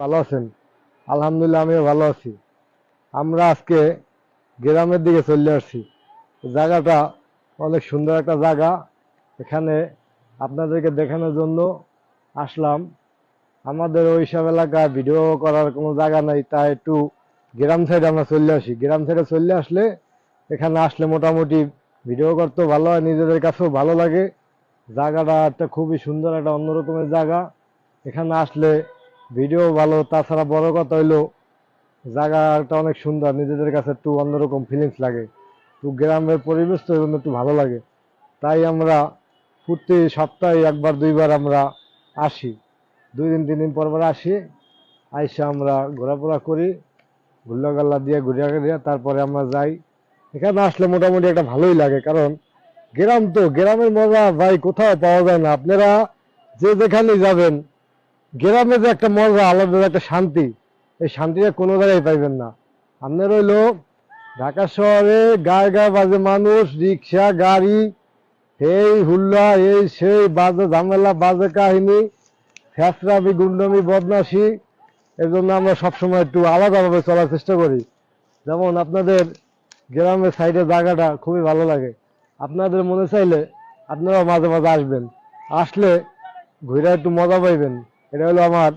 ভালো আছেন? আলহামদুলিল্লাহ আমিও ভালো আছি। আমরা আজকে গ্রামের দিকে চলে আসছি। জায়গাটা অনেক সুন্দর একটা জায়গা। এখানে আপনাদেরকে দেখানোর জন্য আসলাম। আমাদের ওইসব এলাকায় ভিডিও করার কোনো জায়গা নাই, তাই একটু গ্রাম সাইডে আমরা চলে আসি। গ্রাম সাইডে চলে আসলে এখানে আসলে মোটামুটি ভিডিও করতেও ভালো হয়, নিজেদের কাছেও ভালো লাগে। জায়গাটা একটা খুবই সুন্দর, একটা অন্যরকমের জায়গা। এখানে আসলে ভিডিও ভালো, তাছাড়া বড় কথা হইলো জায়গাটা অনেক সুন্দর, নিজেদের কাছে একটু অন্যরকম ফিলিংস লাগে। একটু গ্রামের পরিবেশ তো এজন্য একটু ভালো লাগে। তাই আমরা প্রতি সপ্তাহে একবার দুইবার আমরা আসি, 2 দিন 3 দিন পর পর আসি। আইসা আমরা ঘোরাফেরা করি, ঘুল্লা গাল্লা দিয়ে ঘুরিয়া ঘুরিয়া তারপরে আমরা যাই। এখানে আসলে মোটামুটি একটা ভালোই লাগে, কারণ গ্রাম তো, গ্রামের মজা ভাই কোথাও পাওয়া যায় না। আপনারা যে যেখানে যাবেন, গ্রামে যে একটা মজা, আলাদা একটা শান্তি, এই শান্তিটা কোনো জায়গায় পাইবেন না। আপনার হইলো ঢাকা শহরে গায়ে গায়ে বাজে মানুষ, রিক্সা গাড়ি, এই হুল্লা এই সেই বাজে ঝামেলা, বাজে কাহিনী, ফ্যাসরামি গুন্ডামি বদমাশি। এর জন্য আমরা সবসময় একটু আলাদাভাবে চলার চেষ্টা করি। যেমন আপনাদের গ্রামের সাইডের জায়গাটা খুবই ভালো লাগে। আপনাদের মনে চাইলে আপনারাও মাঝে মাঝে আসবেন, আসলে ঘুরে একটু মজা পাইবেন। এটা হলো আমার